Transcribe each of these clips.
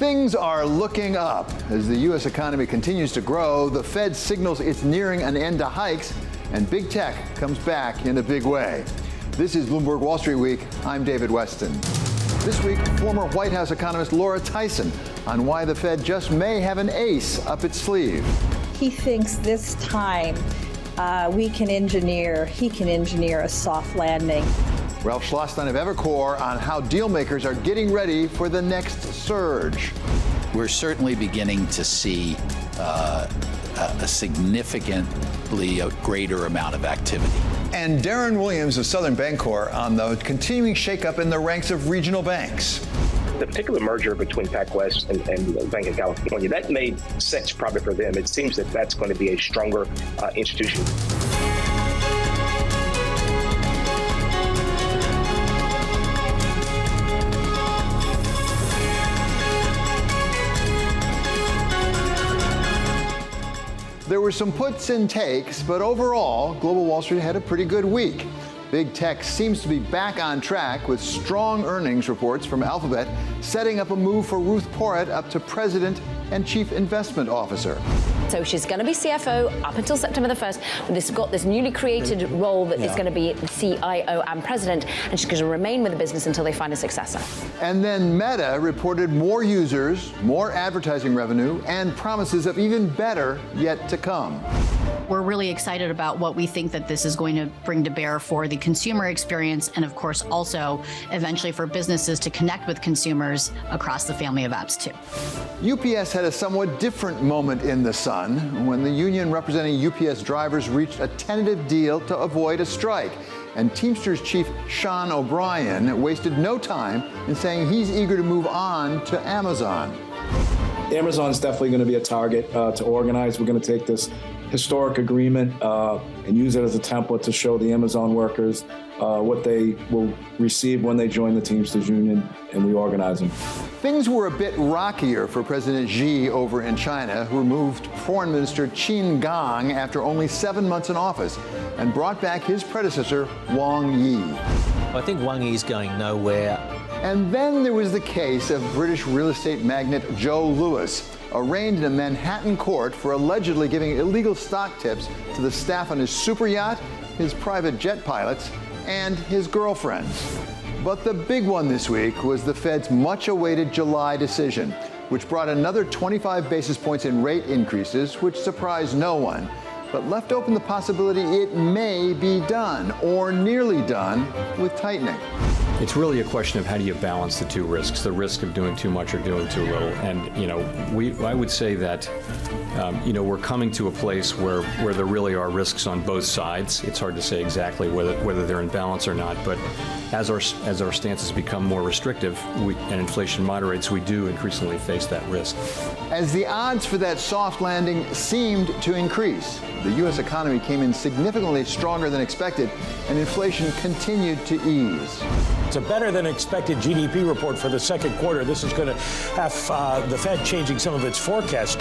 Things are looking up. As the U.S. economy continues to grow, the Fed signals it's nearing an end to hikes, and big tech comes back in a big way. This is Bloomberg Wall Street Week. I'm David Weston. This week, former White House economist Laura Tyson on why the Fed just may have an ace up its sleeve. He thinks this time he can engineer a soft landing. Ralph Schlosstein of Evercore on how deal makers are getting ready for the next surge. We're certainly beginning to see a significantly greater amount of activity. And Darrin Williams of Southern Bancorp on the continuing shakeup in the ranks of regional banks. The particular merger between PacWest and the Banc of California, that made sense probably for them. It seems that that's going to be a stronger institution. There were some puts and takes, but overall, global Wall Street had a pretty good week. Big tech seems to be back on track with strong earnings reports from Alphabet, setting up a move for Ruth Porat up to President and Chief Investment Officer. So she's going to be CFO up until September the 1st. She's got this newly created role that is going to be the CIO and President, and she's going to remain with the business until they find a successor. And then Meta reported more users, more advertising revenue, and promises of even better yet to come. We're really excited about what we think that this is going to bring to bear for the consumer experience, and of course also eventually for businesses to connect with consumers across the family of apps too. UPS had a somewhat different moment in the sun when the union representing UPS drivers reached a tentative deal to avoid a strike. And Teamsters chief Sean O'Brien wasted no time in saying he's eager to move on to Amazon. Amazon is definitely going to be a target to organize. We're going to take this historic agreement and use it as a template to show the Amazon workers what they will receive when they join the Teamsters Union and we organize them. Things were a bit rockier for President Xi over in China, who removed Foreign Minister Qin Gang after only 7 months in office and brought back his predecessor, Wang Yi. I think Wang Yi's going nowhere. And then there was the case of British real estate magnate Joe Lewis, arraigned in a Manhattan court for allegedly giving illegal stock tips to the staff on his super yacht, his private jet pilots, and his girlfriends. But the big one this week was the Fed's much-awaited July decision, which brought another 25 basis points in rate increases, which surprised no one, but left open the possibility it may be done, or nearly done, with tightening. It's really a question of how do you balance the two risks, the risk of doing too much or doing too little. And, I would say that, we're coming to a place where there really are risks on both sides. It's hard to say exactly whether they're in balance or not, but as our stances become more restrictive and inflation moderates, we do increasingly face that risk. As the odds for that soft landing seemed to increase, the U.S. economy came in significantly stronger than expected, and inflation continued to ease. It's a better than expected GDP report for the second quarter. This is going to have the Fed changing some of its forecasts.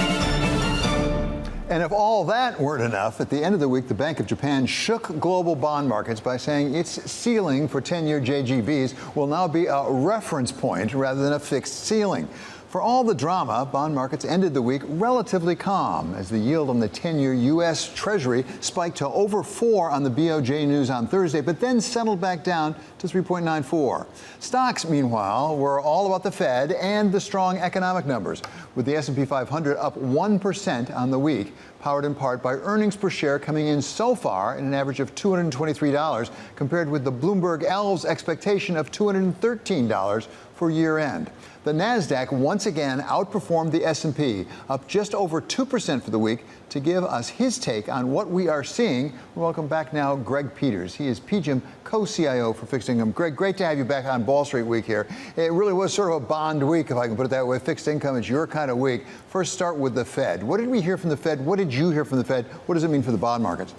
And if all that weren't enough, at the end of the week, the Bank of Japan shook global bond markets by saying its ceiling for 10-year JGBs will now be a reference point rather than a fixed ceiling. For all the drama, bond markets ended the week relatively calm as the yield on the 10-year U.S. Treasury spiked to over 4 on the BOJ news on Thursday, but then settled back down to 3.94. Stocks, meanwhile, were all about the Fed and the strong economic numbers, with the S&P 500 up 1% on the week, powered in part by earnings per share coming in so far at an average of $223, compared with the Bloomberg Elves expectation of $213 for year-end. The Nasdaq once again outperformed the S&P, up just over 2% for the week. To give us his take on what we are seeing, we welcome back now Greg Peters. He is PGIM Co-CIO for Fixed Income. Greg, great to have you back on Wall Street Week here. It really was sort of a bond week, if I can put it that way. Fixed income is your kind of week. First, start with the Fed. What did we hear from the Fed? What did you hear from the Fed? What does it mean for the bond markets?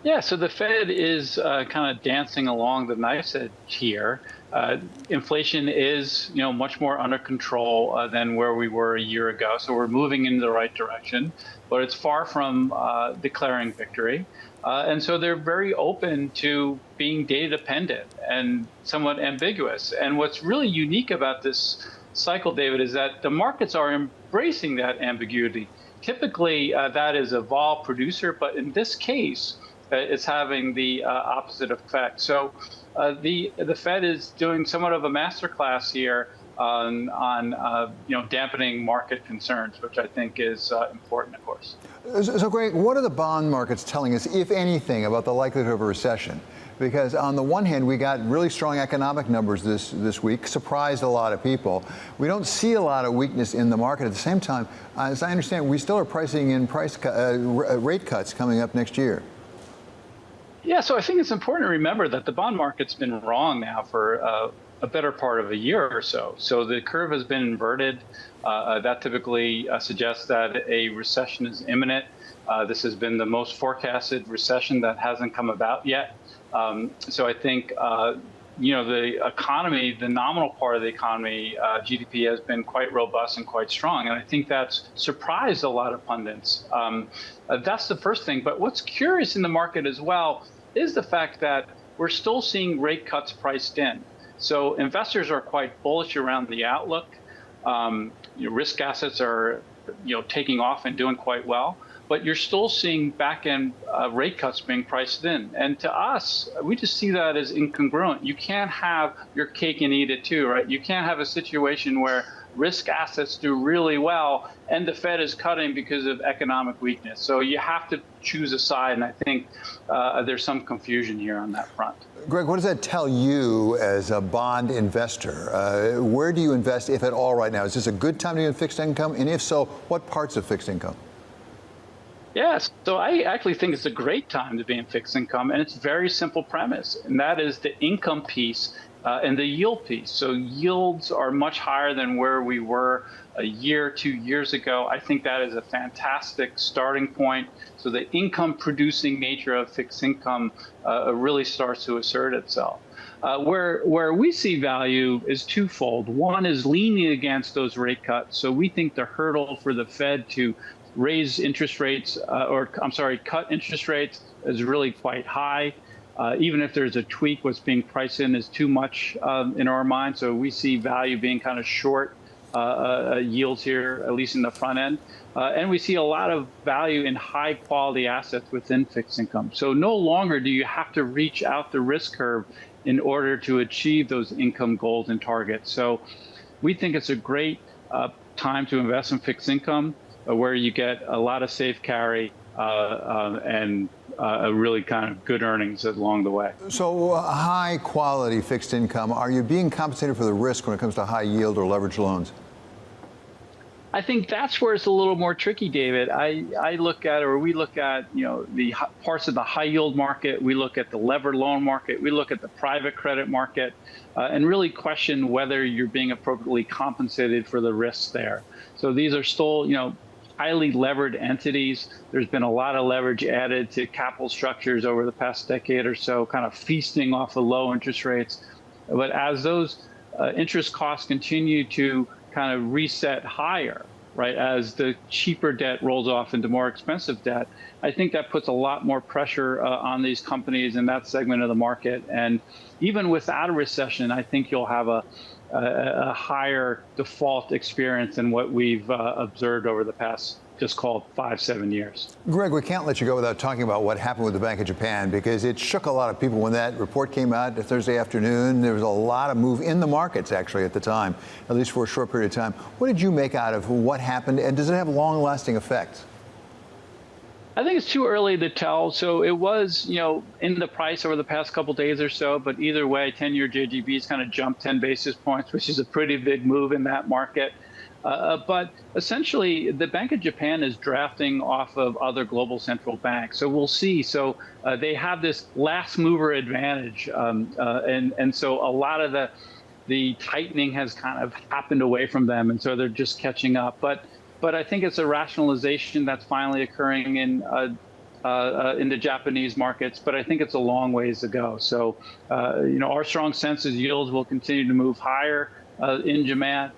Yeah, so the Fed is kind of dancing along the knife's edge here. Inflation is, much more under control than where we were a year ago. So we're moving in the right direction, but it's far from declaring victory. And so they're very open to being data dependent and somewhat ambiguous. And what's really unique about this cycle, David, is that the markets are embracing that ambiguity. Typically, that is a vol producer, but in this case, it's having the opposite effect. So the Fed is doing somewhat of a masterclass here on dampening market concerns, which I think is important, of course. So, Greg, what are the bond markets telling us, if anything, about the likelihood of a recession? Because on the one hand, we got really strong economic numbers this week, surprised a lot of people. We don't see a lot of weakness in the market. At the same time, as I understand, we still are pricing in rate cuts coming up next year. Yeah, so I think it's important to remember that the bond market's been wrong now for a better part of a year or so. So the curve has been inverted. That typically suggests that a recession is imminent. This has been the most forecasted recession that hasn't come about yet. So I think, the economy, the nominal part of the economy, GDP has been quite robust and quite strong. And I think that's surprised a lot of pundits. That's the first thing. But what's curious in the market as well is the fact that we're still seeing rate cuts priced in. So investors are quite bullish around the outlook. Risk assets are, taking off and doing quite well. But you're still seeing back-end rate cuts being priced in. And to us, we just see that as incongruent. You can't have your cake and eat it too, right? You can't have a situation where risk assets do really well and the Fed is cutting because of economic weakness. So you have to choose a side, and I think there's some confusion here on that front. Greg, what does that tell you as a bond investor? Where do you invest, if at all, right now? Is this a good time to get fixed income? And if so, what parts of fixed income? Yes, so I actually think it's a great time to be in fixed income, and it's a very simple premise, and that is the income piece and the yield piece. So yields are much higher than where we were a year, 2 years ago. I think that is a fantastic starting point. So the income-producing nature of fixed income really starts to assert itself. Where we see value is twofold. One is leaning against those rate cuts. So we think the hurdle for the Fed to raise interest rates, cut interest rates is really quite high. Even if there's a tweak, what's being priced in is too much in our mind. So we see value being kind of short yields here, at least in the front end. And we see a lot of value in high quality assets within fixed income. So no longer do you have to reach out the risk curve in order to achieve those income goals and targets. So we think it's a great time to invest in fixed income, where you get a lot of safe carry and really kind of good earnings along the way. So high quality fixed income, are you being compensated for the risk when it comes to high yield or leveraged loans? I think that's where it's a little more tricky, David. I look at, or we look at, the parts of the high yield market. We look at the levered loan market. We look at the private credit market and really question whether you're being appropriately compensated for the risks there. So these are still, highly levered entities. There's been a lot of leverage added to capital structures over the past decade or so, kind of feasting off of low interest rates. But as those interest costs continue to kind of reset higher, right, as the cheaper debt rolls off into more expensive debt, I think that puts a lot more pressure on these companies in that segment of the market. And even without a recession, I think you'll have a higher default experience than what we've observed over the past, just called 5-7 years. Greg, we can't let you go without talking about what happened with the Bank of Japan, because it shook a lot of people when that report came out Thursday afternoon. There was a lot of move in the markets, actually, at the time, at least for a short period of time. What did you make out of what happened, and does it have long-lasting effects? I think it's too early to tell. So it was, in the price over the past couple of days or so. But either way, 10-year JGBs kind of jumped 10 basis points, which is a pretty big move in that market. But essentially, the Bank of Japan is drafting off of other global central banks. So we'll see. So they have this last mover advantage. And so a lot of the tightening has kind of happened away from them. And so they're just catching up. But I think it's a rationalization that's finally occurring in the Japanese markets, but I think it's a long ways to go. So, our strong sense is yields will continue to move higher in Japan,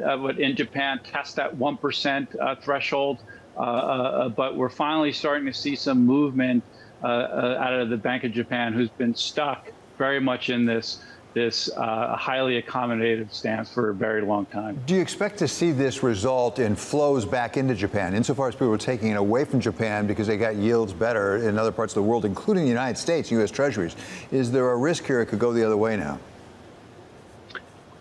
test that 1% threshold. But we're finally starting to see some movement out of the Bank of Japan, who's been stuck very much in this this highly accommodative stance for a very long time. Do you expect to see this result in flows back into Japan, insofar as people are taking it away from Japan because they got yields better in other parts of the world, including the United States, U.S. Treasuries? Is there a risk here it could go the other way now?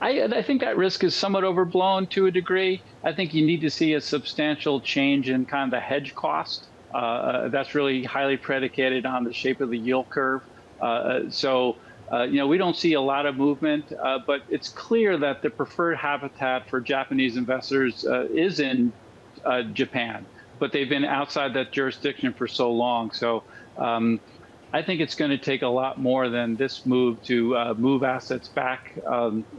I think that risk is somewhat overblown to a degree. I think you need to see a substantial change in kind of the hedge cost. That's really highly predicated on the shape of the yield curve. We don't see a lot of movement, but it's clear that the preferred habitat for Japanese investors is in Japan, but they've been outside that jurisdiction for so long. So I think it's going to take a lot more than this move to move assets back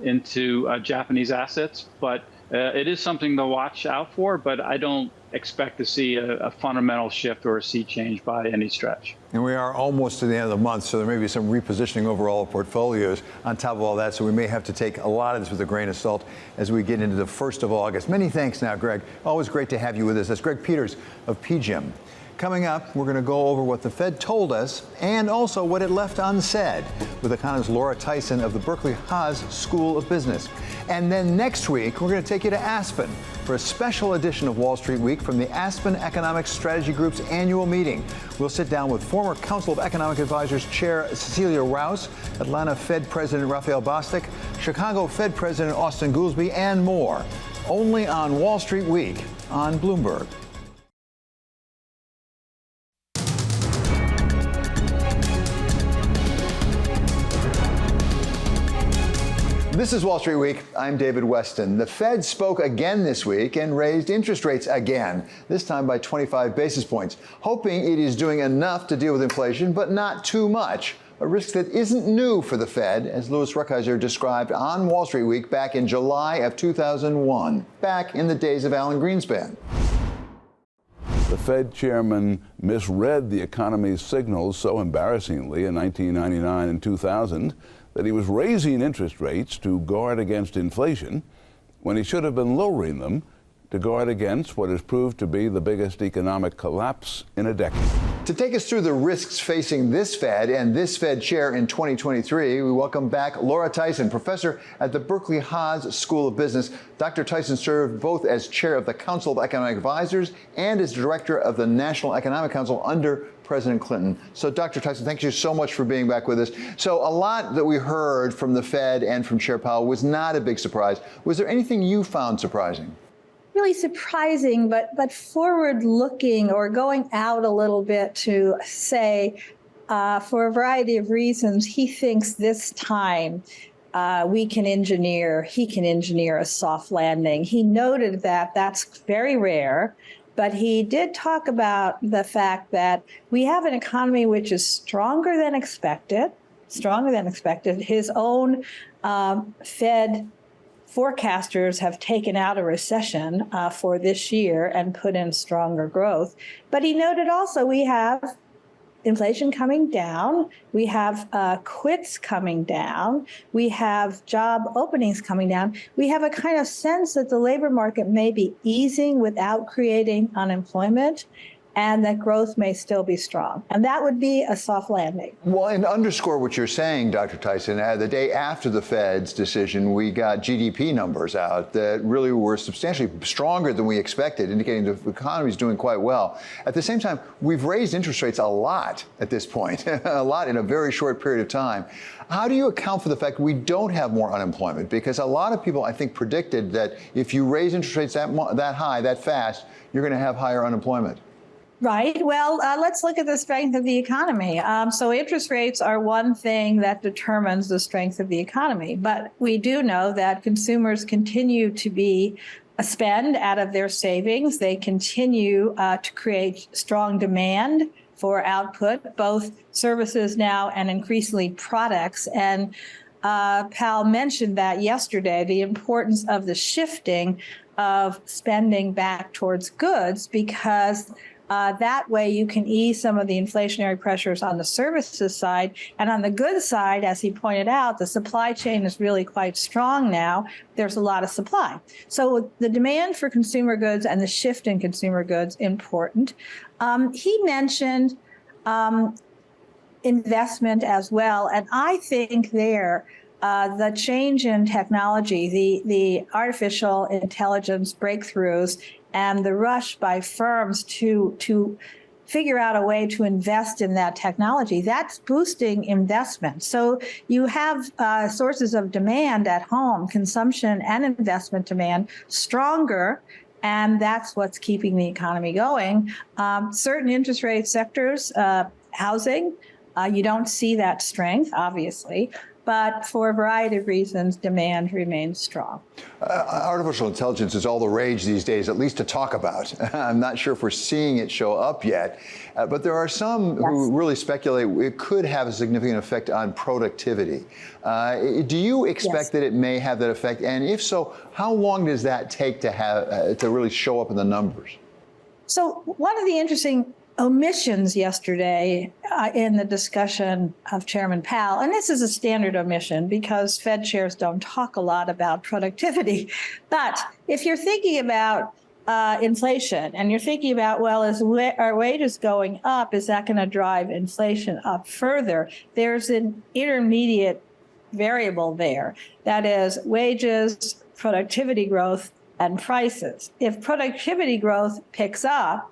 into Japanese assets. But it is something to watch out for, but I don't expect to see a fundamental shift or a sea change by any stretch. And we are almost to the end of the month, so there may be some repositioning overall portfolios on top of all that. So we may have to take a lot of this with a grain of salt as we get into the 1st of August. Many thanks now, Greg. Always great to have you with us. That's Greg Peters of PGIM. Coming up, we're going to go over what the Fed told us and also what it left unsaid with economist Laura Tyson of the Berkeley Haas School of Business. And then next week, we're going to take you to Aspen for a special edition of Wall Street Week from the Aspen Economic Strategy Group's annual meeting. We'll sit down with former Council of Economic Advisors Chair Cecilia Rouse, Atlanta Fed President Raphael Bostic, Chicago Fed President Austin Goolsbee, and more. Only on Wall Street Week on Bloomberg. This is Wall Street Week. I'm David Weston. The Fed spoke again this week and raised interest rates again, this time by 25 basis points, hoping it is doing enough to deal with inflation, but not too much. A risk that isn't new for the Fed, as Louis Rukeyser described on Wall Street Week back in July of 2001, back in the days of Alan Greenspan. The Fed chairman misread the economy's signals so embarrassingly in 1999 and 2000 that he was raising interest rates to guard against inflation when he should have been lowering them to guard against what has proved to be the biggest economic collapse in a decade. To take us through the risks facing this Fed and this Fed chair in 2023, we welcome back Laura Tyson, professor at the Berkeley Haas School of Business. Dr. Tyson served both as chair of the Council of Economic Advisors and as director of the National Economic Council under President Clinton. So, Dr. Tyson, thank you so much for being back with us. So a lot that we heard from the Fed and from Chair Powell was not a big surprise. Was there anything you found surprising? Really surprising, but forward-looking or going out a little bit to say, for a variety of reasons, he thinks this time he can engineer a soft landing. He noted that that's very rare, but he did talk about the fact that we have an economy which is stronger than expected. His own Fed forecasters have taken out a recession for this year and put in stronger growth. But he noted also we have inflation coming down, we have quits coming down, we have job openings coming down. We have a kind of sense that the labor market may be easing without creating unemployment, and that growth may still be strong. And that would be a soft landing. Well, and to underscore what you're saying, Dr. Tyson, the day after the Fed's decision, we got GDP numbers out that really were substantially stronger than we expected, indicating the economy is doing quite well. At the same time, we've raised interest rates a lot at this point, a lot in a very short period of time. How do you account for the fact we don't have more unemployment? Because a lot of people, I think, predicted that if you raise interest rates that high, that fast, you're going to have higher unemployment. Right. Well, let's look at the strength of the economy. So interest rates are one thing that determines the strength of the economy. But we do know that consumers continue to spend out of their savings. They continue to create strong demand for output, both services now and increasingly products. And Powell mentioned that yesterday, the importance of the shifting of spending back towards goods, because that way you can ease some of the inflationary pressures on the services side. And on the goods side, as he pointed out, the supply chain is really quite strong now. There's a lot of supply. So the demand for consumer goods and the shift in consumer goods, important. He mentioned investment as well. And I think there, the change in technology, the artificial intelligence breakthroughs, and the rush by firms to figure out a way to invest in that technology, that's boosting investment. So you have sources of demand at home, consumption and investment demand, stronger, and that's what's keeping the economy going. Certain interest rate sectors, housing, you don't see that strength, obviously, but for a variety of reasons, demand remains strong. Artificial intelligence is all the rage these days, at least to talk about. I'm not sure if we're seeing it show up yet, but there are some who really speculate it could have a significant effect on productivity. Do you expect that it may have that effect? And if so, how long does that take to have to really show up in the numbers? So one of the interesting omissions yesterday in the discussion of Chairman Powell, and this is a standard omission because Fed chairs don't talk a lot about productivity, but if you're thinking about inflation and you're thinking about, well, are wages going up, is that going to drive inflation up further? There's an intermediate variable there, that is wages, productivity growth, and prices. If productivity growth picks up,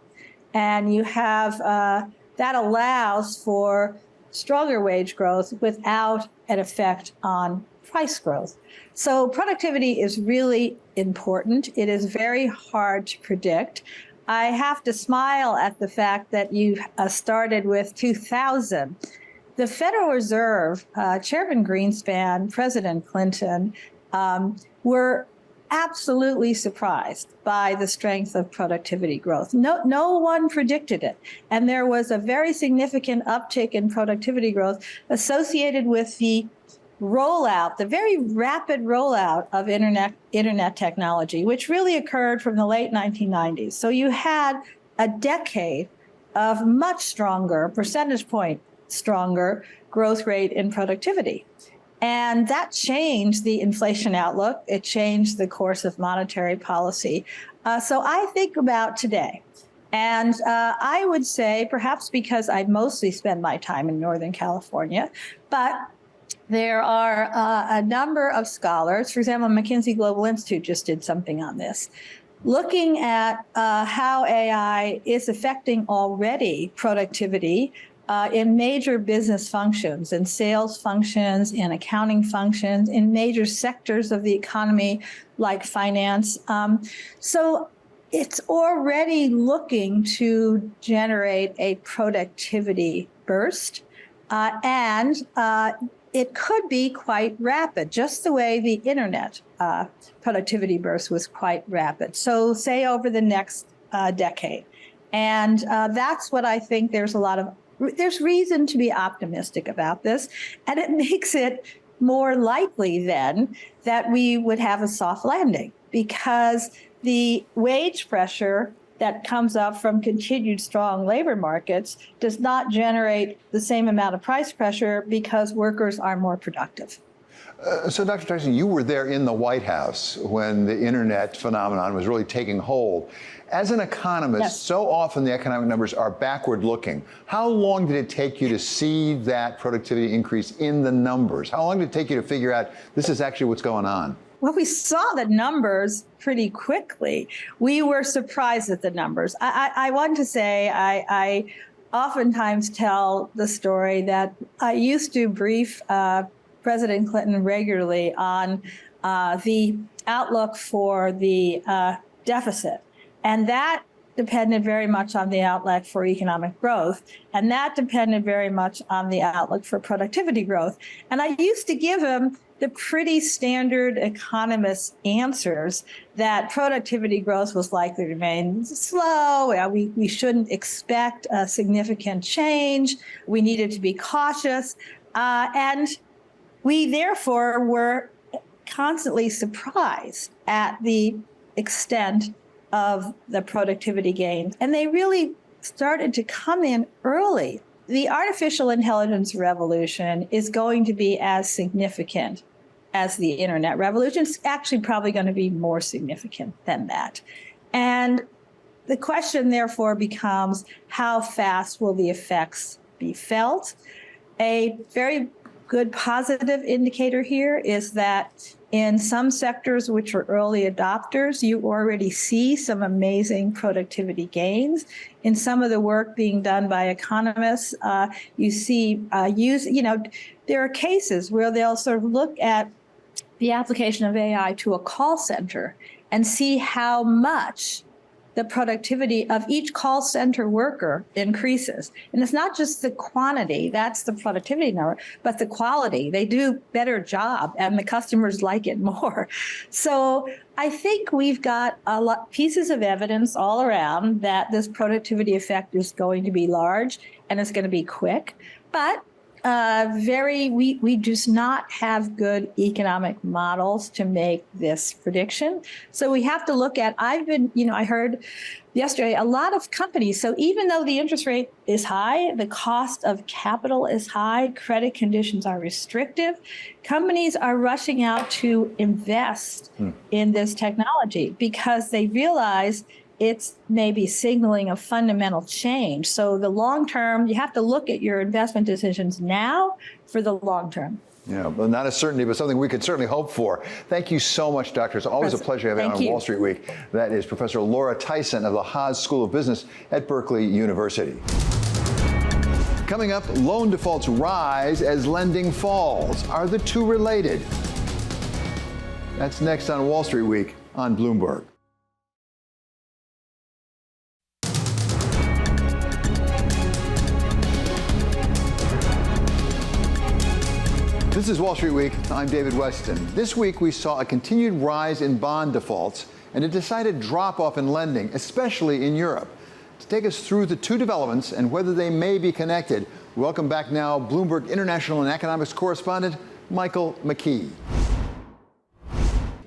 and you have, that allows for stronger wage growth without an effect on price growth. So productivity is really important. It is very hard to predict. I have to smile at the fact that you started with 2000. The Federal Reserve, Chairman Greenspan, President Clinton, were absolutely surprised by the strength of productivity growth. No one predicted it. And there was a very significant uptick in productivity growth associated with the rollout, the very rapid rollout of internet technology, which really occurred from the late 1990s. So you had a decade of much stronger, percentage point stronger growth rate in productivity. And that changed the inflation outlook. It changed the course of monetary policy. So I think about today. And I would say, perhaps because I mostly spend my time in Northern California, but there are a number of scholars, for example, McKinsey Global Institute just did something on this, looking at how AI is affecting already productivity in major business functions, in sales functions, in accounting functions, in major sectors of the economy like finance. So it's already looking to generate a productivity burst, and it could be quite rapid, just the way the internet productivity burst was quite rapid. So say over the next decade. And that's what I think there's reason to be optimistic about this, and it makes it more likely then that we would have a soft landing, because the wage pressure that comes up from continued strong labor markets does not generate the same amount of price pressure because workers are more productive. So, Dr. Tyson, you were there in the White House when the internet phenomenon was really taking hold. As an economist, so often the economic numbers are backward looking. How long did it take you to see that productivity increase in the numbers? How long did it take you to figure out this is actually what's going on? Well, we saw the numbers pretty quickly. We were surprised at the numbers. I want to say I oftentimes tell the story that I used to brief President Clinton regularly on the outlook for the deficit. And that depended very much on the outlook for economic growth. And that depended very much on the outlook for productivity growth. And I used to give him the pretty standard economist answers that productivity growth was likely to remain slow. We shouldn't expect a significant change. We needed to be cautious. And we therefore were constantly surprised at the extent of the productivity gains. And they really started to come in early. The artificial intelligence revolution is going to be as significant as the internet revolution. It's actually probably going to be more significant than that. And the question, therefore, becomes how fast will the effects be felt? A very good positive indicator here is that in some sectors which are early adopters, you already see some amazing productivity gains. In some of the work being done by economists, you see there are cases where they'll sort of look at the application of AI to a call center and see how much the productivity of each call center worker increases. And it's not just the quantity, that's the productivity number, but the quality. They do better job and the customers like it more. So I think we've got a lot pieces of evidence all around that this productivity effect is going to be large and it's going to be quick. But we just not have good economic models to make this prediction. So we have to look at, I heard yesterday a lot of companies, so even though the interest rate is high, the cost of capital is high, credit conditions are restrictive, companies are rushing out to invest in this technology because they realize it's maybe signaling a fundamental change. So the long term, you have to look at your investment decisions now for the long term. Yeah, well, not a certainty, but something we could certainly hope for. Thank you so much, Doctor. It's always a pleasure having you on Wall Street Week. That is Professor Laura Tyson of the Haas School of Business at Berkeley University. Coming up, loan defaults rise as lending falls. Are the two related? That's next on Wall Street Week on Bloomberg. This is Wall Street Week. I'm David Weston. This week we saw a continued rise in bond defaults and a decided drop-off in lending, especially in Europe. To take us through the two developments and whether they may be connected, welcome back now Bloomberg International and Economics Correspondent Michael McKee.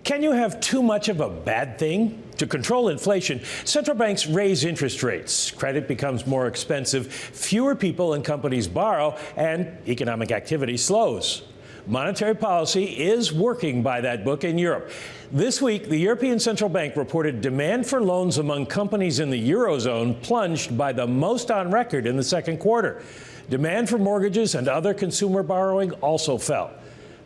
Can you have too much of a bad thing? To control inflation, central banks raise interest rates. Credit becomes more expensive, fewer people and companies borrow, and economic activity slows. Monetary policy is working by that book in Europe. This week, the European Central Bank reported demand for loans among companies in the Eurozone plunged by the most on record in the second quarter. Demand for mortgages and other consumer borrowing also fell.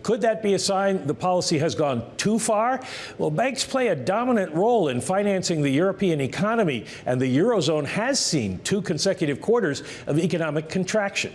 Could that be a sign the policy has gone too far? Well, banks play a dominant role in financing the European economy, and the Eurozone has seen 2 consecutive quarters of economic contraction.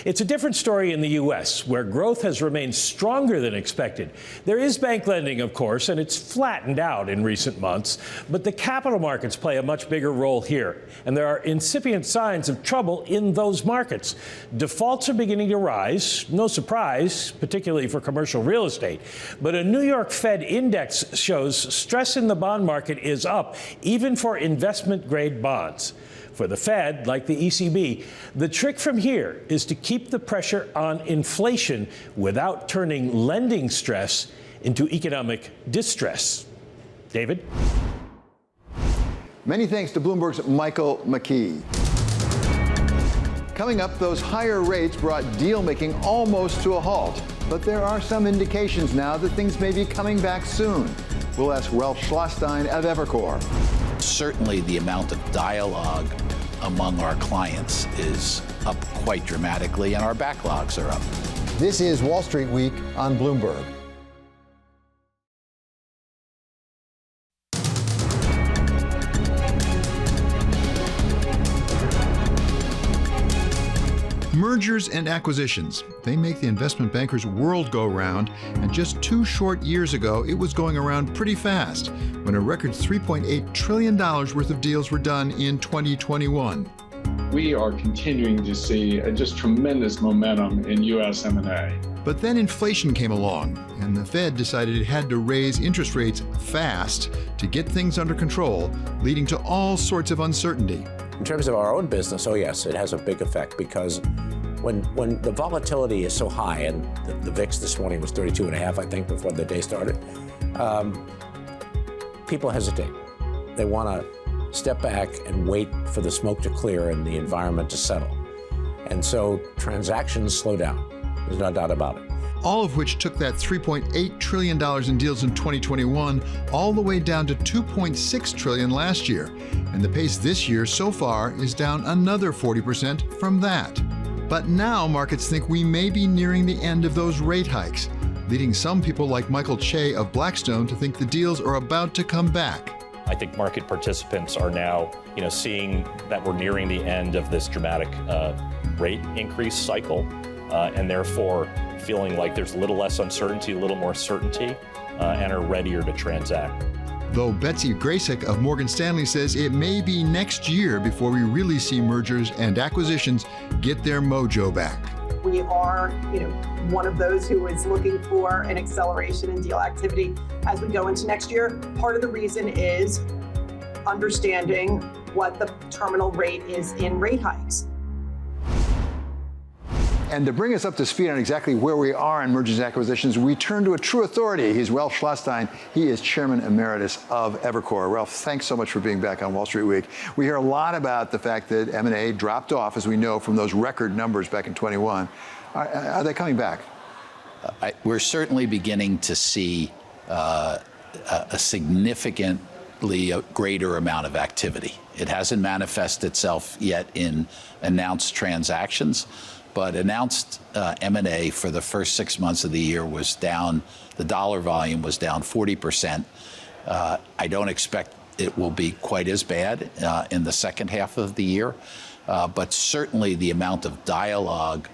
It's a different story in the U.S., where growth has remained stronger than expected. There is bank lending, of course, and it's flattened out in recent months. But the capital markets play a much bigger role here, and there are incipient signs of trouble in those markets. Defaults are beginning to rise, no surprise, particularly for commercial real estate. But a New York Fed index shows stress in the bond market is up, even for investment-grade bonds. For the Fed, like the ECB, the trick from here is to keep the pressure on inflation without turning lending stress into economic distress. David? Many thanks to Bloomberg's Michael McKee. Coming up, those higher rates brought deal-making almost to a halt. But there are some indications now that things may be coming back soon. We'll ask Ralph Schlosstein of Evercore. Certainly the amount of dialogue among our clients is up quite dramatically, and our backlogs are up. This is Wall Street Week on Bloomberg. Mergers and acquisitions, they make the investment banker's world go round, and just 2 short years ago, it was going around pretty fast when a record $3.8 trillion worth of deals were done in 2021. We are continuing to see just tremendous momentum in U.S. M&A. But then inflation came along, and the Fed decided it had to raise interest rates fast to get things under control, leading to all sorts of uncertainty. In terms of our own business, oh yes, it has a big effect because when the volatility is so high, and the VIX this morning was 32.5, I think, before the day started, people hesitate. They want to step back and wait for the smoke to clear and the environment to settle. And so transactions slow down. There's no doubt about it. All of which took that $3.8 trillion in deals in 2021 all the way down to $2.6 trillion last year. And the pace this year so far is down another 40% from that. But now markets think we may be nearing the end of those rate hikes, leading some people like Michael Che of Blackstone to think the deals are about to come back. I think market participants are now, seeing that we're nearing the end of this dramatic rate increase cycle, and therefore feeling like there's a little less uncertainty, a little more certainty, and are readier to transact. Though Betsy Graysick of Morgan Stanley says it may be next year before we really see mergers and acquisitions get their mojo back. We are, one of those who is looking for an acceleration in deal activity as we go into next year. Part of the reason is understanding what the terminal rate is in rate hikes. And to bring us up to speed on exactly where we are in mergers and acquisitions, we turn to a true authority. He's Ralph Schlosstein. He is Chairman Emeritus of Evercore. Ralph, thanks so much for being back on Wall Street Week. We hear a lot about the fact that M&A dropped off, as we know, from those record numbers back in 21. Are they coming back? We're certainly beginning to see a significantly greater amount of activity. It hasn't manifested itself yet in announced transactions, but announced M&A for the first 6 months of the year was down. The dollar volume was down 40%. I don't expect it will be quite as bad in the second half of the year, but certainly the amount of dialogue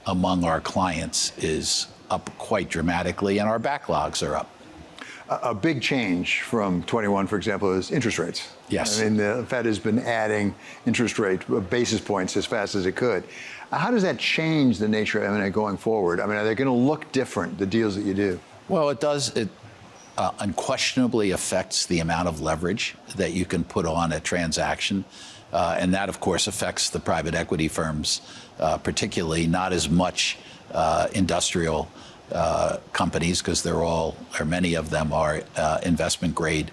among our clients is up quite dramatically, and our backlogs are up. A big change from 21, for example, is interest rates. Yes. I mean, the Fed has been adding interest rate basis points as fast as it could. How does that change the nature of M&A going forward? I mean, are they going to look different, the deals that you do? Well, it does. It unquestionably affects the amount of leverage that you can put on a transaction. And that, of course, affects the private equity firms, particularly, not as much industrial companies, because they're all, or many of them are investment grade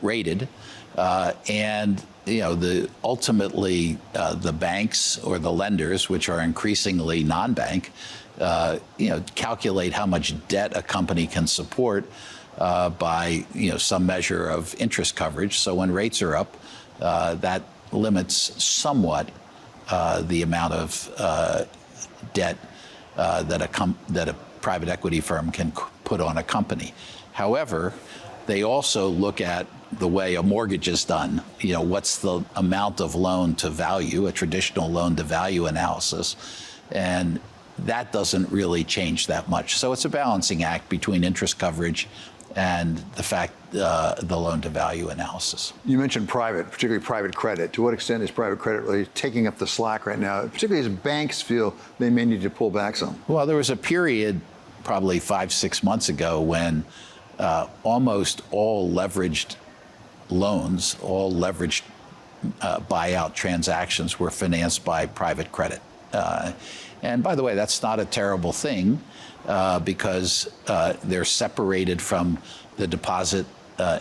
rated. And ultimately the banks or the lenders, which are increasingly non-bank, calculate how much debt a company can support by some measure of interest coverage. So when rates are up, that limits somewhat the amount of debt that a private equity firm can put on a company. However, they also look at the way a mortgage is done. What's the amount of loan to value, a traditional loan to value analysis, and that doesn't really change that much. So it's a balancing act between interest coverage and the fact the loan to value analysis. You mentioned private, particularly private credit. To what extent is private credit really taking up the slack right now, particularly as banks feel they may need to pull back some? Well, there was a period probably 5-6 months ago when almost all leveraged loans, all leveraged buyout transactions were financed by private credit. And by the way, that's not a terrible thing because they're separated from the deposit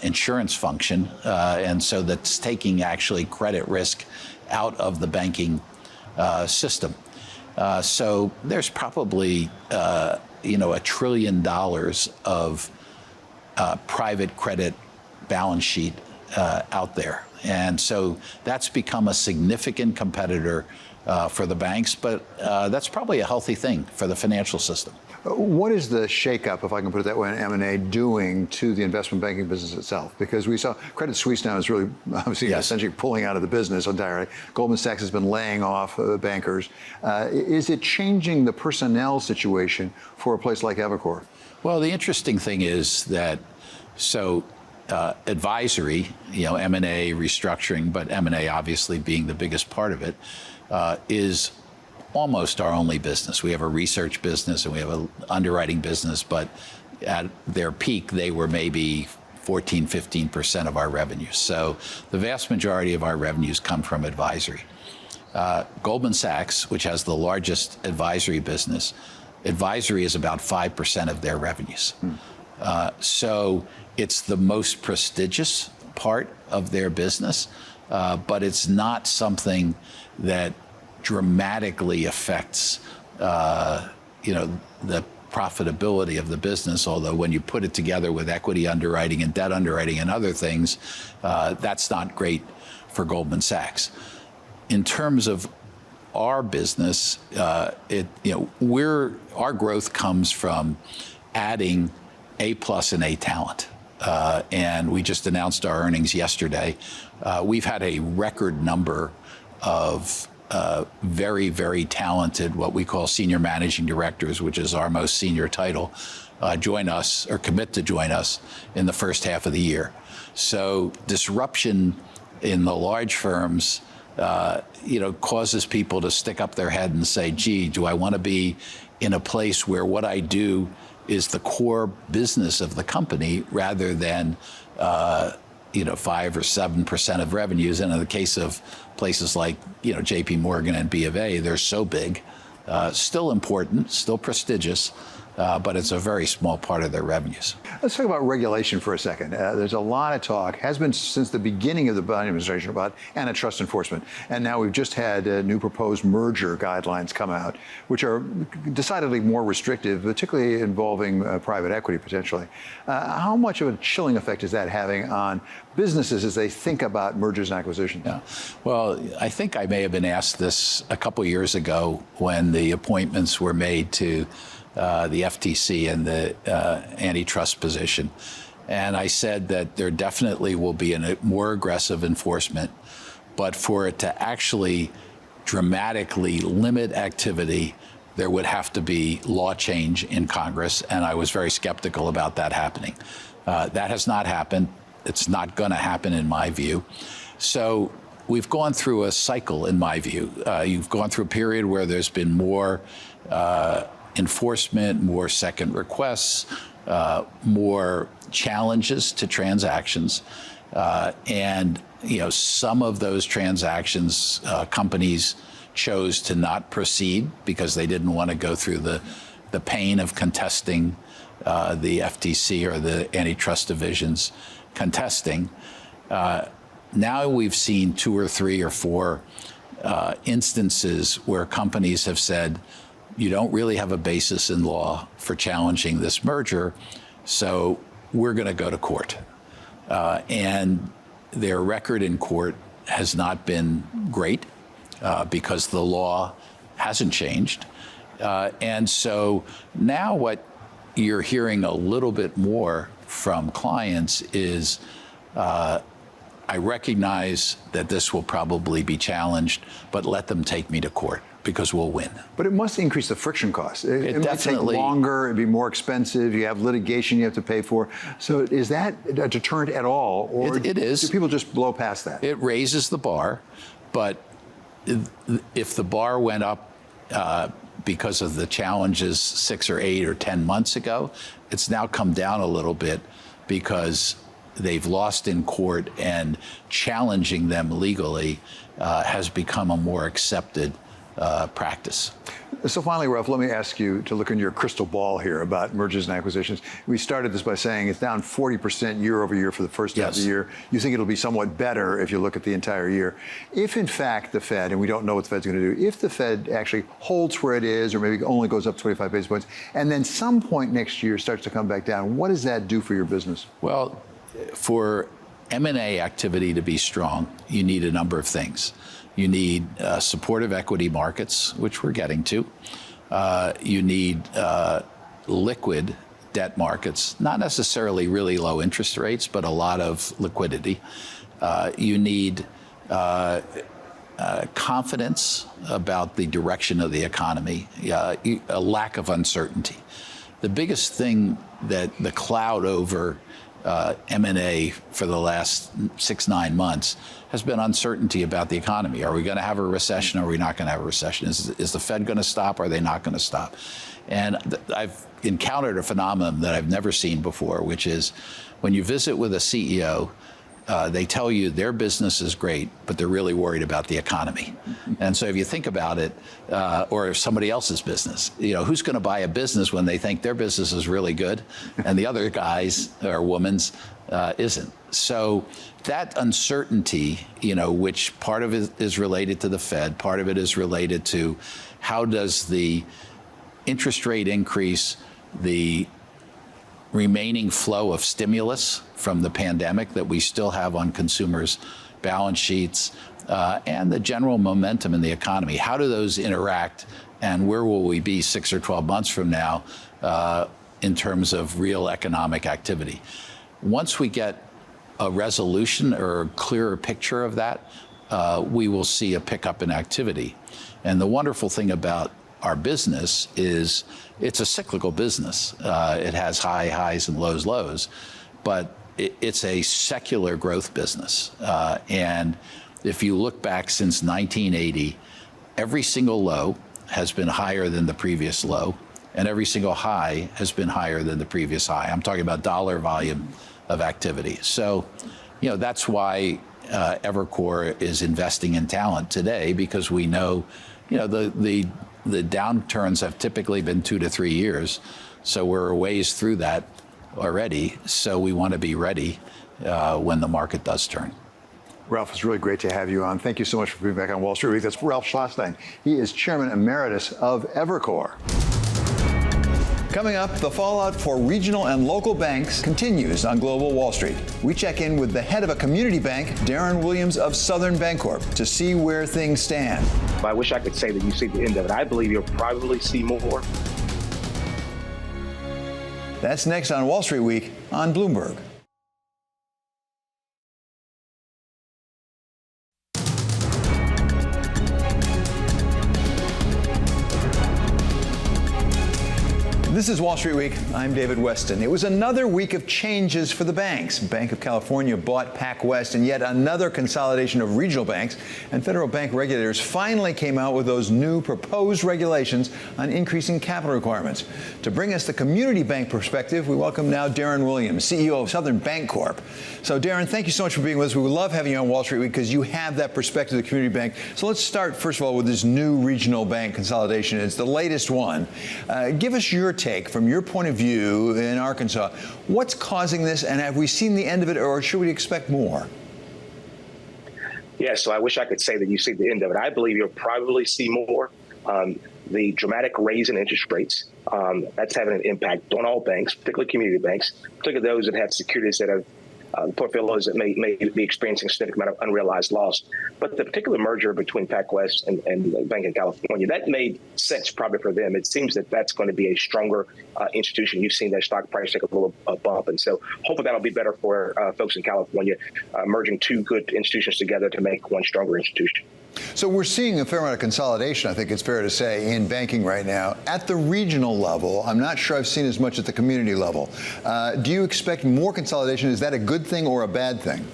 insurance function. And so that's taking actually credit risk out of the banking system. So there's probably, $1 trillion of private credit balance sheet out there. And so that's become a significant competitor for the banks, but that's probably a healthy thing for the financial system. What is the shakeup, if I can put it that way, in M&A doing to the investment banking business itself? Because we saw Credit Suisse now is really obviously essentially pulling out of the business entirely. Goldman Sachs has been laying off bankers. Is it changing the personnel situation for a place like Evercore? Well, the interesting thing is that advisory, M&A, restructuring, but M&A obviously being the biggest part of it, is almost our only business. We have a research business and we have an underwriting business, but at their peak, they were maybe 14-15% of our revenues. So the vast majority of our revenues come from advisory. Goldman Sachs, which has the largest advisory business, advisory is about 5% of their revenues. So it's the most prestigious part of their business, but it's not something that dramatically affects, the profitability of the business. Although when you put it together with equity underwriting and debt underwriting and other things, that's not great for Goldman Sachs. In terms of our business, our growth comes from adding A+ and A talent. And we just announced our earnings yesterday. We've had a record number of very, very talented, what we call senior managing directors, which is our most senior title, join us or commit to join us in the first half of the year. So disruption in the large firms, causes people to stick up their head and say, gee, do I want to be in a place where what I do is the core business of the company rather than 5 or 7% of revenues. And in the case of places like JP Morgan and B of A, they're so big, still important, still prestigious, but it's a very small part of their revenues. Let's talk about regulation for a second. There's a lot of talk, has been since the beginning of the Biden administration, about antitrust enforcement. And now we've just had new proposed merger guidelines come out, which are decidedly more restrictive, particularly involving private equity potentially. How much of a chilling effect is that having on businesses as they think about mergers and acquisitions? Yeah. Well, I think I may have been asked this a couple years ago when the appointments were made to the FTC and the antitrust position. And I said that there definitely will be a more aggressive enforcement, but for it to actually dramatically limit activity, there would have to be law change in Congress, and I was very skeptical about that happening. That has not happened. It's not going to happen, in my view. So we've gone through a cycle, in my view. You've gone through a period where there's been more enforcement, more second requests, more challenges to transactions. And some of those transactions, companies chose to not proceed because they didn't want to go through the pain of contesting the FTC or the antitrust divisions contesting. Now we've seen 2 or 3 or 4 instances where companies have said, you don't really have a basis in law for challenging this merger, so we're going to go to court. And their record in court has not been great because the law hasn't changed. And so now what you're hearing a little bit more from clients is, I recognize that this will probably be challenged, but let them take me to court because we'll win. But it must increase the friction costs. It might take definitely longer, it'd be more expensive, you have litigation you have to pay for. So is that a deterrent at all? Or it is. Do people just blow past that? It raises the bar, but if the bar went up because of the challenges 6 or 8 or 10 months ago, it's now come down a little bit because they've lost in court, and challenging them legally has become a more accepted practice. So finally, Ralph, let me ask you to look in your crystal ball here about mergers and acquisitions. We started this by saying it's down 40% year over year for the first half of the year. You think it'll be somewhat better if you look at the entire year. If in fact the Fed, and we don't know what the Fed's going to do, if the Fed actually holds where it is or maybe only goes up 25 basis points, and then some point next year starts to come back down, what does that do for your business? Well, for M&A activity to be strong, you need a number of things. You need supportive equity markets, which we're getting to. You need liquid debt markets, not necessarily really low interest rates, but a lot of liquidity. You need confidence about the direction of the economy, a lack of uncertainty. The biggest thing that the cloud over M&A for the last 6-9 months has been uncertainty about the economy. Are we going to have a recession? Or are we not going to have a recession? Is the Fed going to stop? Or are they not going to stop? And I've encountered a phenomenon that I've never seen before, which is when you visit with a CEO, they tell you their business is great, but they're really worried about the economy. And so if you think about it, or somebody else's business, who's going to buy a business when they think their business is really good and the other guy's or woman's isn't? So that uncertainty, which part of it is related to the Fed, part of it is related to how does the interest rate increase, the remaining flow of stimulus from the pandemic that we still have on consumers' balance sheets, and the general momentum in the economy. How do those interact, and where will we be 6 or 12 months from now in terms of real economic activity? Once we get a resolution or a clearer picture of that, we will see a pickup in activity. And the wonderful thing about our business is it's a cyclical business. It has highs and lows, but it's a secular growth business. And if you look back since 1980, every single low has been higher than the previous low, and every single high has been higher than the previous high. I'm talking about dollar volume of activity. So, that's why Evercore is investing in talent today, because we know, the downturns have typically been 2 to 3 years. So we're a ways through that already. So we want to be ready when the market does turn. Ralph, it's really great to have you on. Thank you so much for being back on Wall Street Week. That's Ralph Schlosstein. He is Chairman Emeritus of Evercore. Coming up, the fallout for regional and local banks continues on Global Wall Street. We check in with the head of a community bank, Darrin Williams of Southern Bancorp, to see where things stand. I wish I could say that you see the end of it. I believe you'll probably see more. That's next on Wall Street Week on Bloomberg. This is Wall Street Week. I'm David Weston. It was another week of changes for the banks. Banc of California bought PacWest, and yet another consolidation of regional banks. And federal bank regulators finally came out with those new proposed regulations on increasing capital requirements. To bring us the community bank perspective, we welcome now Darrin Williams, CEO of Southern Bancorp. So, Darrin, thank you so much for being with us. We would love having you on Wall Street Week because you have that perspective of the community bank. So let's start, first of all, with this new regional bank consolidation. It's the latest one. Give us your take from your point of view in Arkansas. What's causing this, and have we seen the end of it, or should we expect more? Yeah, so I wish I could say that you see the end of it. I believe you'll probably see more. The dramatic raise in interest rates, that's having an impact on all banks, particularly community banks, particularly those that have securities that have portfolios that may be experiencing a significant amount of unrealized loss. But the particular merger between PacWest and the Banc of California, that made sense probably for them. It seems that that's going to be a stronger institution. You've seen their stock price take a little bump. And so hopefully that'll be better for folks in California, merging two good institutions together to make one stronger institution. So we're seeing a fair amount of consolidation, I think it's fair to say, in banking right now. At the regional level, I'm not sure I've seen as much at the community level. Do you expect more consolidation? Is that a good thing or a bad thing?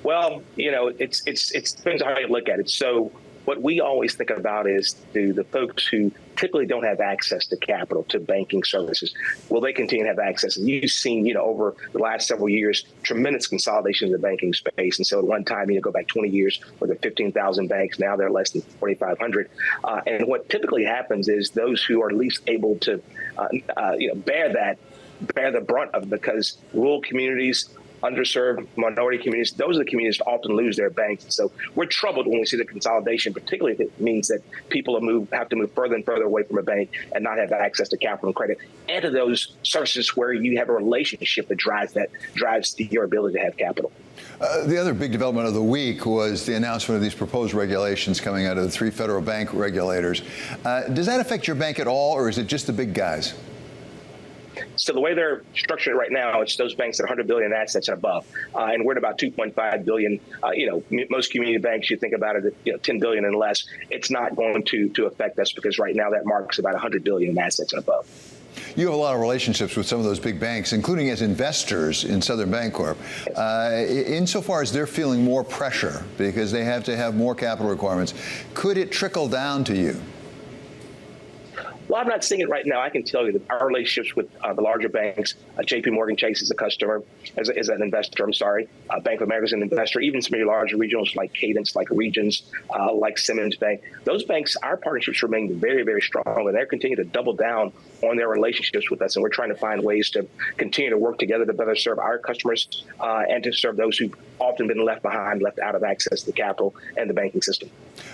Well, it depends on how you look at it. So what we always think about is the folks who typically don't have access to capital, to banking services, will they continue to have access? And you've seen, over the last several years, tremendous consolidation in the banking space. And so at one time, go back 20 years, where there were 15,000 banks, now they're less than 4,500. And what typically happens is those who are least able to, bear the brunt of it, because rural communities, underserved minority communities, those are the communities that often lose their banks. And so we're troubled when we see the consolidation, particularly if it means that people have to move further and further away from a bank and not have access to capital and credit, and to those services where you have a relationship that drives your ability to have capital. The other big development of the week was the announcement of these proposed regulations coming out of the 3 federal bank regulators. Does that affect your bank at all, or is it just the big guys? So the way they're structured right now, it's those banks that are 100 billion in assets and above, and we're at about 2.5 billion. Most community banks, you think about it at 10 billion and less. It's not going to affect us because right now that mark's about 100 billion in assets and above. You have a lot of relationships with some of those big banks, including as investors in Southern Bancorp. Insofar as they're feeling more pressure because they have to have more capital requirements, could it trickle down to you? Well, I'm not seeing it right now. I can tell you that our relationships with the larger banks, J.P. Morgan Chase is a customer, as an investor, Bank of America is an investor, even some of your larger regionals like Cadence, like Regions, like Simmons Bank. Those banks, our partnerships remain very, very strong, and they're continuing to double down on their relationships with us. And we're trying to find ways to continue to work together to better serve our customers and to serve those who've often been left behind, left out of access to the capital and the banking system.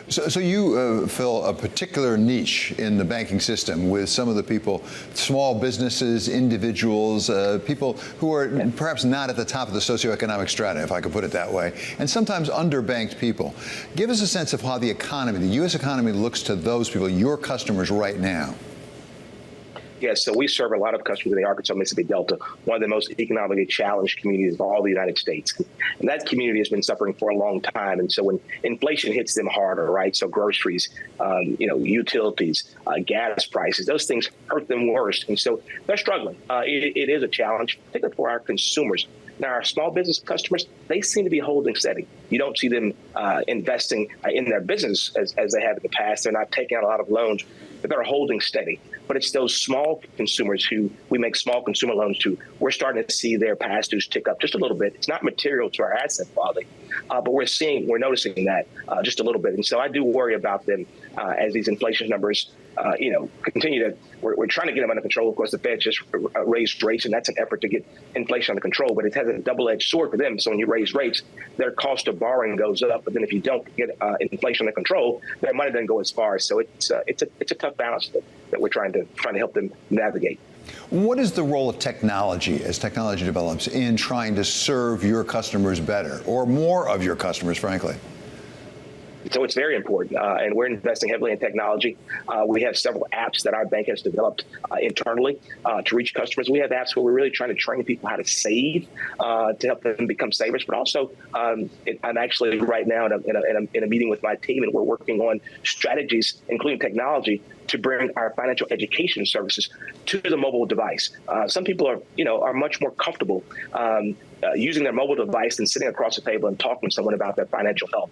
So you fill a particular niche in the banking system. system with some of the people, small businesses, individuals, people who are perhaps not at the top of the socioeconomic strata, if I could put it that way, and sometimes underbanked people. Give us a sense of how the economy, the U.S. economy, looks to those people, your customers right now. Yes, so we serve a lot of customers in the Arkansas, Mississippi Delta, one of the most economically challenged communities of all the United States. And that community has been suffering for a long time. And so when inflation hits them harder, right? So groceries, utilities, gas prices, those things hurt them worse. And so they're struggling. It is a challenge, particularly for our consumers. Now, our small business customers, they seem to be holding steady. You don't see them investing in their business as they have in the past. They're not taking out a lot of loans, but they're holding steady. But it's those small consumers who we make small consumer loans to. We're starting to see their past dues tick up just a little bit. It's not material to our asset quality, but we're noticing that just a little bit. And so I do worry about them as these inflation numbers, continue to. We're trying to get them under control. Of course, the Fed just raised rates, and that's an effort to get inflation under control. But it has a double-edged sword for them. So when you raise rates, their cost of borrowing goes up. But then if you don't get inflation under control, their money doesn't go as far. So it's a tough balance that we're trying to help them navigate. What is the role of technology as technology develops in trying to serve your customers better, or more of your customers, frankly? So it's very important, and we're investing heavily in technology. We have several apps that our bank has developed internally to reach customers. We have apps where we're really trying to train people how to save to help them become savers. But also, I'm actually right now in a meeting with my team, and we're working on strategies, including technology, to bring our financial education services to the mobile device. Some people are much more comfortable using their mobile device than sitting across the table and talking to someone about their financial health.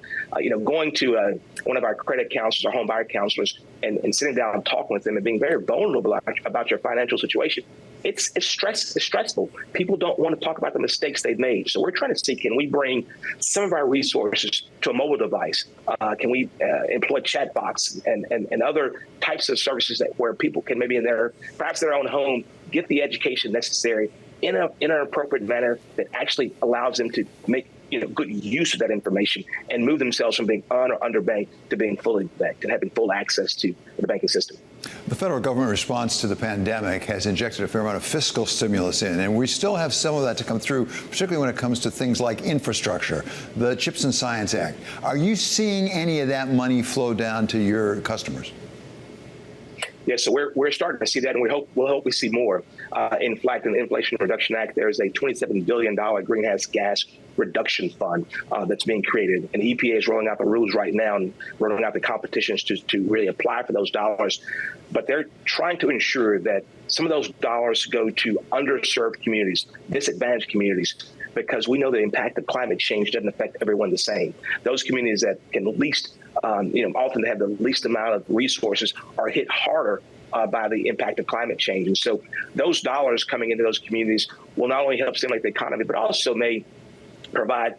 Going to one of our credit counselors or home buyer counselors and sitting down and talking with them and being very vulnerable about your financial situation. It's stressful. People don't want to talk about the mistakes they've made. So we're trying to see, can we bring some of our resources to a mobile device? Can we employ chat bots and other types of services where people can maybe perhaps their own home, get the education necessary in an appropriate manner that actually allows them to make good use of that information and move themselves from being un or underbanked to being fully banked and having full access to the banking system. The federal government response to the pandemic has injected a fair amount of fiscal stimulus in, and we still have some of that to come through, particularly when it comes to things like infrastructure, the CHIPS and Science Act. Are you seeing any of that money flow down to your customers? Yes, so we're starting to see that, and we'll hope we see more. In fact, in the Inflation Reduction Act, there is a $27 billion greenhouse gas reduction fund that's being created. And EPA is rolling out the rules right now and rolling out the competitions to really apply for those dollars. But they're trying to ensure that some of those dollars go to underserved communities, disadvantaged communities, because we know the impact of climate change doesn't affect everyone the same. Those communities that can least often have the least amount of resources are hit harder by the impact of climate change. And so those dollars coming into those communities will not only help stimulate the economy, but also may provide,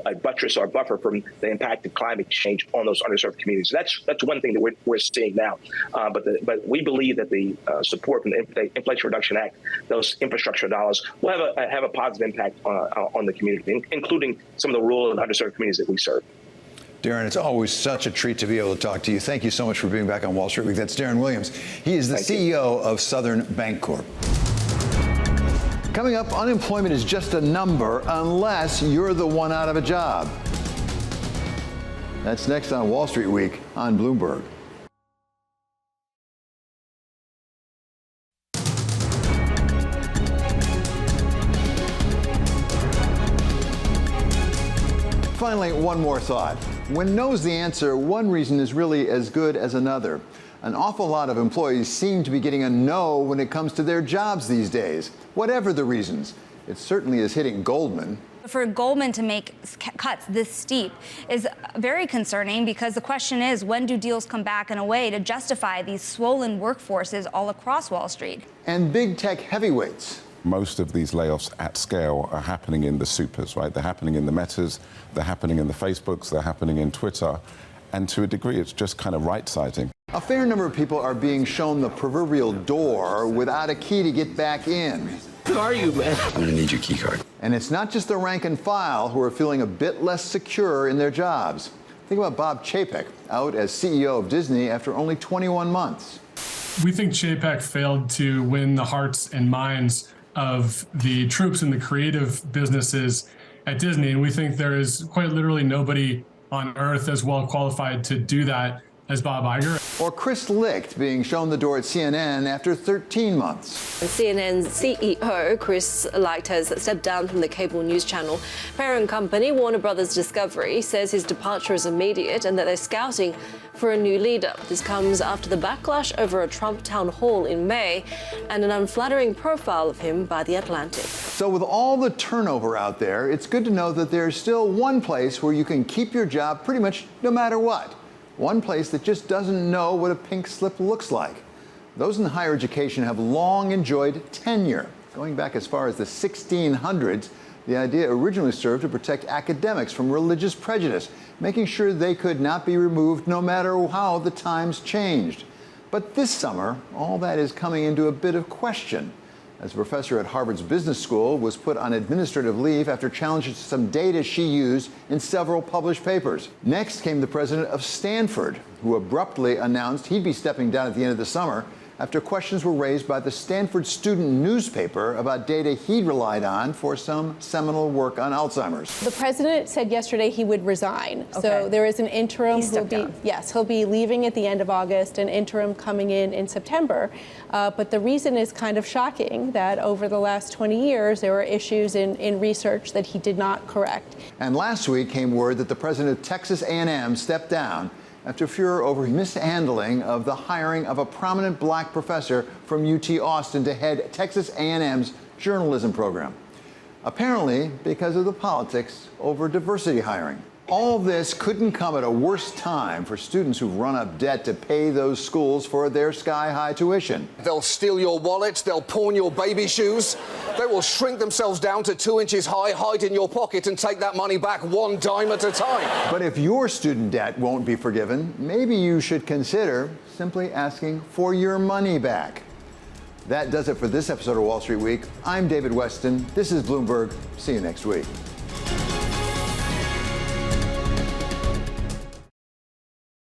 a buttress or a buffer from the impact of climate change on those underserved communities. That's one thing that we're seeing now. But we believe that the support from the Inflation Reduction Act, those infrastructure dollars, will have a positive impact on the community, including some of the rural and underserved communities that we serve. Darrin, it's always such a treat to be able to talk to you. Thank you so much for being back on Wall Street Week. That's Darrin Williams. He is the CEO of Southern Bancorp. Coming up, unemployment is just a number unless you're the one out of a job. That's next on Wall Street Week on Bloomberg. Finally, one more thought. When knows the answer, one reason is really as good as another. An awful lot of employees seem to be getting a no when it comes to their jobs these days. Whatever the reasons, it certainly is hitting Goldman. For Goldman to make cuts this steep is very concerning, because the question is, when do deals come back in a way to justify these swollen workforces all across Wall Street? And big tech heavyweights. Most of these layoffs at scale are happening in the supers, right? They're happening in the Metas, they're happening in the Facebooks, they're happening in Twitter. And to a degree, it's just kind of right-sizing. A fair number of people are being shown the proverbial door without a key to get back in. Who are you, man? I'm gonna need your key card. And it's not just the rank and file who are feeling a bit less secure in their jobs. Think about Bob Chapek, out as CEO of Disney after only 21 months. We think JPEG failed to win the hearts and minds of the troops and the creative businesses at Disney. And we think there is quite literally nobody on earth as well qualified to do that as Bob Iger. Or Chris Licht being shown the door at CNN after 13 months. And CNN's CEO, Chris Licht, has stepped down from the cable news channel. Parent company Warner Brothers Discovery says his departure is immediate and that they're scouting for a new leader. This comes after the backlash over a Trump town hall in May and an unflattering profile of him by The Atlantic. So with all the turnover out there, it's good to know that there's still one place where you can keep your job pretty much no matter what. One place that just doesn't know what a pink slip looks like. Those in higher education have long enjoyed tenure. Going back as far as the 1600s, the idea originally served to protect academics from religious prejudice, making sure they could not be removed no matter how the times changed. But this summer, all that is coming into a bit of question, as a professor at Harvard's Business School was put on administrative leave after challenges to some data she used in several published papers. Next came the president of Stanford, who abruptly announced he'd be stepping down at the end of the summer after questions were raised by the Stanford student newspaper about data he'd relied on for some seminal work on Alzheimer's. The president said yesterday he would resign. Okay. So there is an interim. He'll be leaving at the end of August, an interim coming in September. But the reason is kind of shocking that over the last 20 years, there were issues in research that he did not correct. And last week came word that the president of Texas A&M stepped down after furor over mishandling of the hiring of a prominent black professor from UT Austin to head Texas A&M's journalism program. Apparently because of the politics over diversity hiring. All this couldn't come at a worse time for students who've run up debt to pay those schools for their sky-high tuition. They'll steal your wallets, they'll pawn your baby shoes, they will shrink themselves down to 2 inches high, hide in your pocket and take that money back one dime at a time. But if your student debt won't be forgiven, maybe you should consider simply asking for your money back. That does it for this episode of Wall Street Week. I'm David Weston. This is Bloomberg. See you next week.